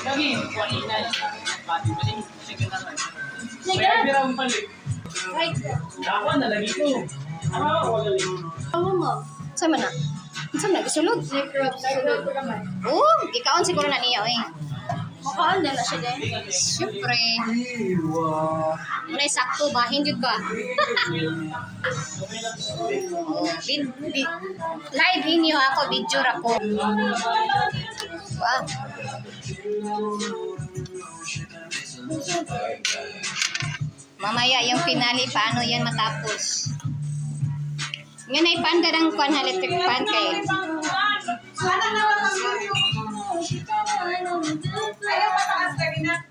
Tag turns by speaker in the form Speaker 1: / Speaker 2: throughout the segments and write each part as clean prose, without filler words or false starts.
Speaker 1: Lagi, kuha inay. Pati pa din, sige na lang. Kaya birang palit. Ako na lagi ko. Wala lagi.
Speaker 2: Mo. Sama na. Sama na, gisulod. Oh, ikaon siguro na niya, eh.
Speaker 3: Makaon na siya din.
Speaker 2: Siyempre. Muna sakto ba? Hindi ba? Oh, live inyo ako, video ako. Wow. Mamaya yung finale, paano yan matapos? Nga na ipanda ng kwan, electric fan kay.
Speaker 3: Sana naman ang ayaw pataas ka rin at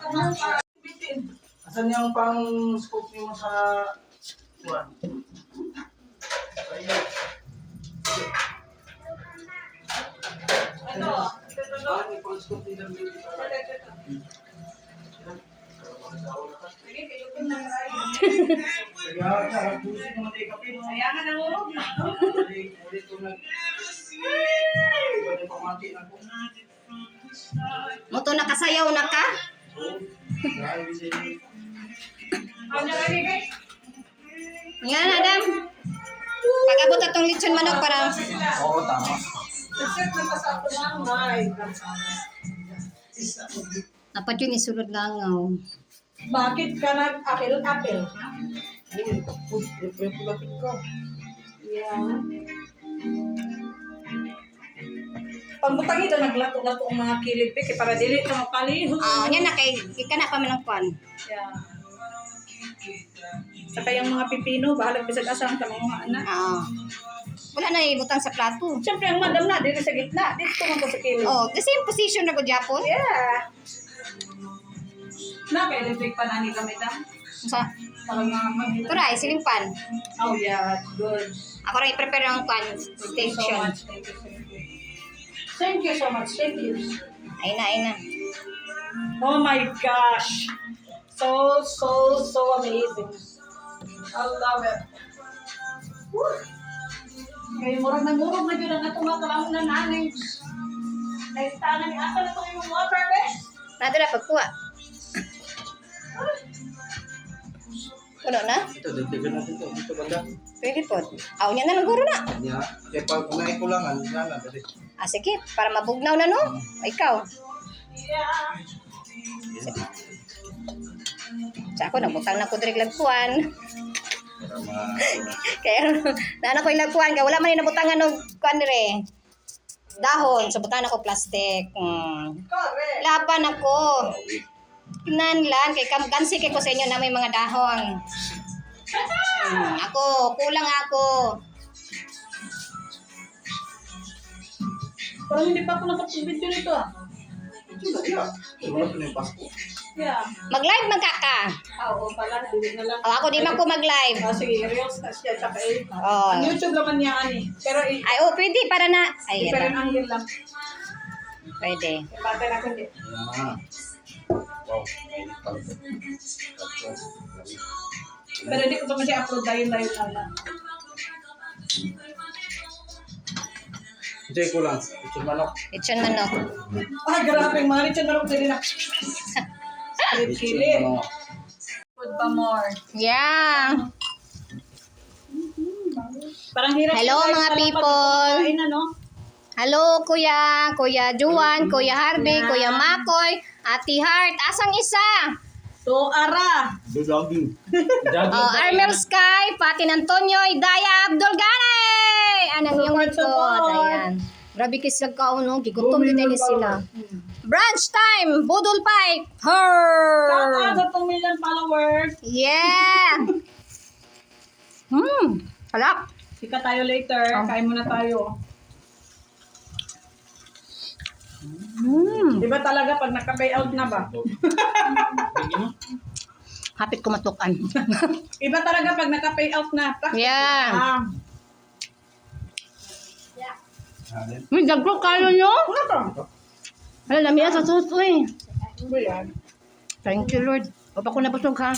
Speaker 1: Asan yung pang scoop mo sa kuha?
Speaker 2: Moto nakasayaw na ka? Nga na, Adam. Pag-abot atong lechon manok para...
Speaker 1: Oo, tama.
Speaker 2: Dapat yun isulod langaw.
Speaker 3: Bakit ka nag-apel? Yeah. Pagbutangi ito, naglato-lato ang mga kilid pe, para dili ka mapaliho.
Speaker 2: Yan na kay ika na pa man ang kwan.
Speaker 3: Yeah. Saka yung mga pipino, bahalag bisag asang tamang mga anak.
Speaker 2: Wala na ibutang sa plato.
Speaker 3: Siyempre, ang madam na, dito sa gitna. Dito mo sa kilid.
Speaker 2: The same position na ko Japon.
Speaker 3: Yeah. Naka-electric pa na ni kami ta.
Speaker 2: Sa
Speaker 3: Parang mga
Speaker 2: turay siling pan.
Speaker 3: Oh yeah, good.
Speaker 2: Ako rin i-prepare ang kwan
Speaker 3: Thank you so
Speaker 2: station.
Speaker 3: much. Thank you so much. Thank you.
Speaker 2: Ay na.
Speaker 3: Oh my gosh. So amazing. I love it. Woo. Kaya murag na yun ang atong mga kalamang na nanay. Naistanan ni asa na ito yung water, be?
Speaker 2: Nato na pagkuha. Puno na?
Speaker 1: Ito, dagdagan natin ito. Dito banda.
Speaker 2: Pwede po. Niya na naguro na.
Speaker 1: Yeah. Kaya pag kumain ko lang, yan na.
Speaker 2: Sige, para mabugnaw na no? Ikaw.
Speaker 3: Yeah.
Speaker 2: Sa ako, nabutang na ko direk lagpuan. Kaya, naano ko yung lagpuan. Kaya wala man yung nabutangan ng kuan dire. Dahon. So, butang ako plastic.
Speaker 3: Correct.
Speaker 2: Laban ako. Kinanlan. Kay kamgansi kay ko sa inyo na may mga dahon. Ako, kulang ako.
Speaker 3: Parang hindi pa ako nakapag-video nito ah.
Speaker 1: Sumunod na yung Pasko.
Speaker 3: Yeah.
Speaker 2: Mag-live magkaka.
Speaker 3: Oo, pala, hindi na lang.
Speaker 2: Ako di man ko mag-live.
Speaker 3: Sige, reels na siya, tsaka eh.
Speaker 2: Oh.
Speaker 3: Ang YouTube naman niya, ani. Pero
Speaker 2: Ay, pwede para na. Ay,
Speaker 3: different
Speaker 2: ito.
Speaker 3: angle lang.
Speaker 2: Pwede.
Speaker 3: Bata na kundi.
Speaker 1: Ah. Wow.
Speaker 3: Pero hindi ko pa kasi upload dahil na.
Speaker 1: Ito ko lang. Ito manok.
Speaker 2: Lechon manok.
Speaker 3: Ay, grabe, mga rin siya narok din na. Kilit. Food pa more.
Speaker 2: Yeah.
Speaker 3: Parang hirap.
Speaker 2: Hello,
Speaker 3: yung
Speaker 2: mga
Speaker 3: pala
Speaker 2: people.
Speaker 3: pagkain, ano?
Speaker 2: Hello, Kuya Juan, Kuya Harvey, Kuya Makoy, Ate Heart. Asang isa?
Speaker 3: So, ara.
Speaker 1: Jogging.
Speaker 2: Armel Sky, Patin Antonio, Idaya, Abdul Ganay. Anong yung likod? Ayan. Grabe kislag ka, no? Gigutom din din sila. Brunch time! Budol Pike!
Speaker 3: Shout out
Speaker 2: Her!
Speaker 3: sa 2 million followers.
Speaker 2: Yeah! Halap.
Speaker 3: Sika tayo later. Kain muna tayo. Di ba talaga pag naka-pay out na ba?
Speaker 2: Hapit kumatukan.
Speaker 3: Iba talaga pag naka-pay out na.
Speaker 2: Yeah. May dagko kayo nyo?
Speaker 3: Ano to?
Speaker 2: Wala, lamia sa suso eh.
Speaker 3: Ano yan?
Speaker 2: Thank you, Lord. O pa ko nabusog ha.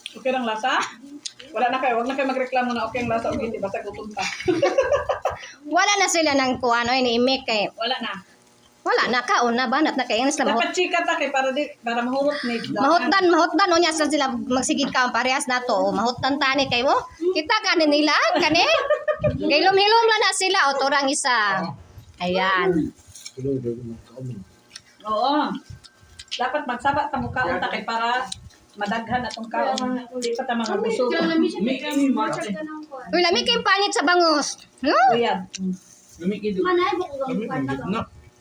Speaker 3: Okay lang lasa? Wala na kayo. Huwag na kayo magreklamo na okay ang lasa o hindi. Basta gutom pa.
Speaker 2: Wala na sila ng kung ano, ini-make eh.
Speaker 3: Wala na.
Speaker 2: Wala na kaon na banat na kay sila mahot.
Speaker 3: Dapat chika ta kay para mahurot ni.
Speaker 2: Mahutdan unya sila magsigid ka parehas nato. O, mahutdan tani kay mo. Kita ka nila kani. Hilom-hilom lang na sila o turang isa. Ayan.
Speaker 3: Oo. Dapat magsaba ta mukha ta kay para madaghan atong kaon. Di pa ta mga busog.
Speaker 2: Uy, lami kay panit sa bangus. No?
Speaker 3: Kuya.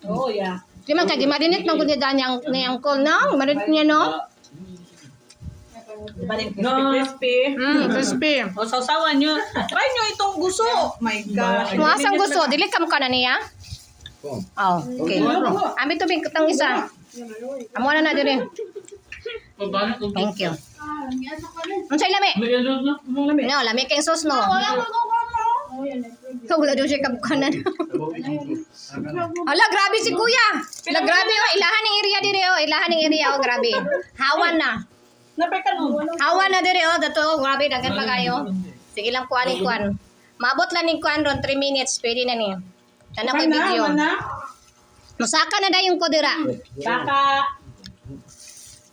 Speaker 3: Oh, yeah.
Speaker 2: Di man kay gimarinate man gud ni uncle no? Marinate niya no?
Speaker 3: Balik crispy.
Speaker 2: Crispy.
Speaker 3: O sausawan nyo. Try nyo itong guso. My gosh.
Speaker 2: Muasang gusto, dili ka mo ka na niya? Oh, okay. Ami tubig katang isa. Amo na diri. Thank you. Unsay lami? No, lami kay sos no. Wala daw siya kabukanan. Ala, grabe si kuya. Ala, grabe oh. Ilahan ng area diri oh. Ilahan ng area oh, grabe. Hawan na.
Speaker 3: Napay ka no.
Speaker 2: Hawan na diri oh. Dato, grabe. Dagan pa kayo. Sige lang kuan. Maabot lang ng kuan ron. 3 minutes. Pwede na ni. Kana ko video. Masaka na dayon ko dira.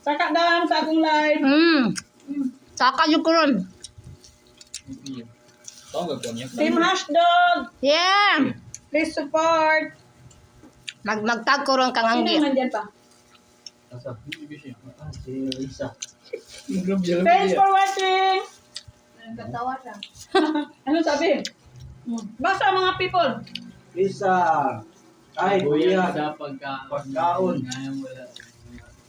Speaker 3: Saka dam sa akong live.
Speaker 2: Saka yung kuron.
Speaker 3: Team Hashdog.
Speaker 2: Yeah.
Speaker 3: Please support.
Speaker 2: Magtag kuron kang anggi.
Speaker 3: Sino man dyan pa? Thanks for watching. Ano sabi? Basta mga people.
Speaker 4: Isa. Ay, kuya.
Speaker 1: Sa pagkaon.
Speaker 4: Pagkaon.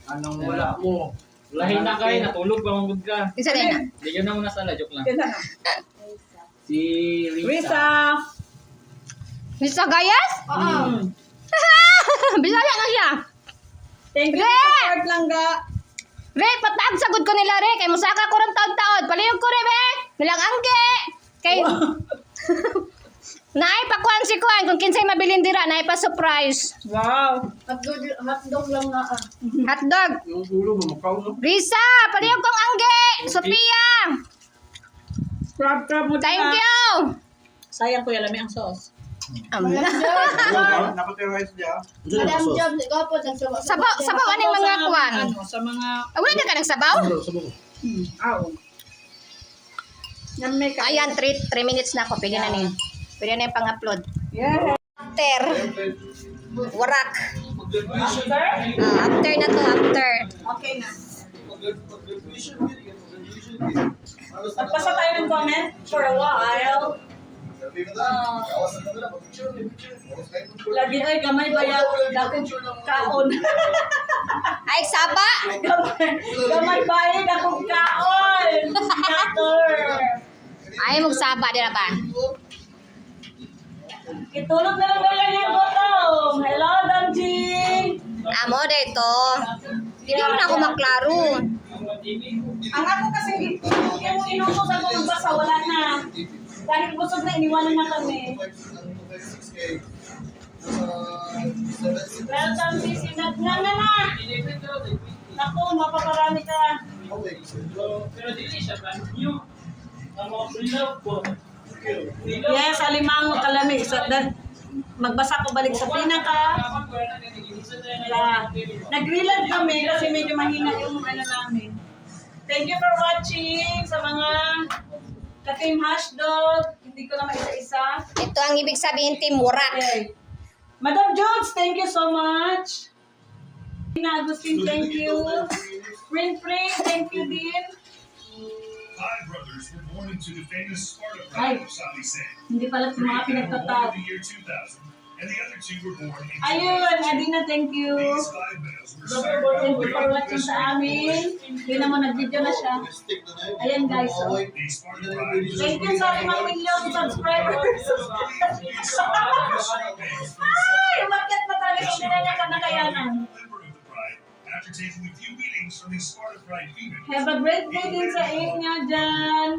Speaker 4: Anong wala mo?
Speaker 1: Lahin na kayo, natulog pa mong ka.
Speaker 2: Isa din na.
Speaker 1: Bigyan na muna sala, joke lang.
Speaker 3: Kaya na.
Speaker 1: Si
Speaker 3: Risa.
Speaker 2: Bisa Gayas? Bisaya na siya.
Speaker 3: Thank you
Speaker 2: Re!
Speaker 3: for support lang ga.
Speaker 2: Re, patag sagod ko nila re. Kay musaka ko rin taon-taon. Palihog ko re, be. Nilang angge. Kay... Naay pa kuan si kuan. Kung kinsay mabilin dira, naay pa surprise.
Speaker 3: Wow.
Speaker 2: Hotdog.
Speaker 4: Yung ulo mo, mukha mo.
Speaker 2: Risa, palihog kong angge. Sophia.
Speaker 3: Crab mo.
Speaker 2: Thank you.
Speaker 3: Sayang ko yalami ang sauce.
Speaker 4: Napatirize niya.
Speaker 2: Sabaw aning mga kuan.
Speaker 3: Ano, sa mga...
Speaker 2: Wala na ka ng sabaw?
Speaker 3: Namay ka.
Speaker 2: Ayan, 3 minutes na ako. Pwede na niyo. Pwede na yung pang-upload.
Speaker 3: Yeah.
Speaker 2: After. Warak.
Speaker 3: After?
Speaker 2: After na to, after.
Speaker 3: Okay na. Magpasa tayo ng comment for a while. Lagi ay gamay ba yan? Dakong kaon.
Speaker 2: Ay, saba!
Speaker 3: Gamay ba yan? Dakong kaon. Doctor.
Speaker 2: Ay, magsaba din na ba?
Speaker 3: Itulog na lang ganyan yung bottom. Hello, Damji.
Speaker 2: Amo, dito. Hindi mo na ako maklaro.
Speaker 3: Ang ako kasi yung inutos ako magbasa, wala na. Dahil busog na, iniwanan na kami. Welcome, Sisi. Na. Naku, mapaparami ka.
Speaker 1: Pero dili siya ba? New. Ang mga pre-love po.
Speaker 3: Yes, alimango kalami. Magbasa ko balik sa pinaka. Nag-reload kami kasi medyo mahina yung ano namin. Thank you for watching sa mga ka-team Hashdog. Hindi ko na maisa-isa.
Speaker 2: Ito ang ibig sabihin, Team Warak.
Speaker 3: Okay. Madam Jones, thank you so much. Tina Agustin, thank you. Spring, thank you din.
Speaker 5: 5 brothers were born into the famous Sparta
Speaker 3: Ay.
Speaker 5: pride of Sally Singh.
Speaker 3: Hindi pala sa mga
Speaker 5: Three were born
Speaker 3: pinagtatag.
Speaker 5: in the year 2000, and the other 2 were born in
Speaker 3: Ayun, Adina, thank you.
Speaker 5: These 5 males were signed
Speaker 3: Thank you for watching sa amin. Hindi na mo nag-video na siya. Ayan guys, oh.
Speaker 5: The Sparta pride was
Speaker 3: Thank you sa 5 million subscribers. Ay, umakyat na talaga hindi na niya kanakayanan.
Speaker 5: member of the pride after taking a few meetings from the Sparta pride females.
Speaker 3: Have a great day din sa inyo dyan.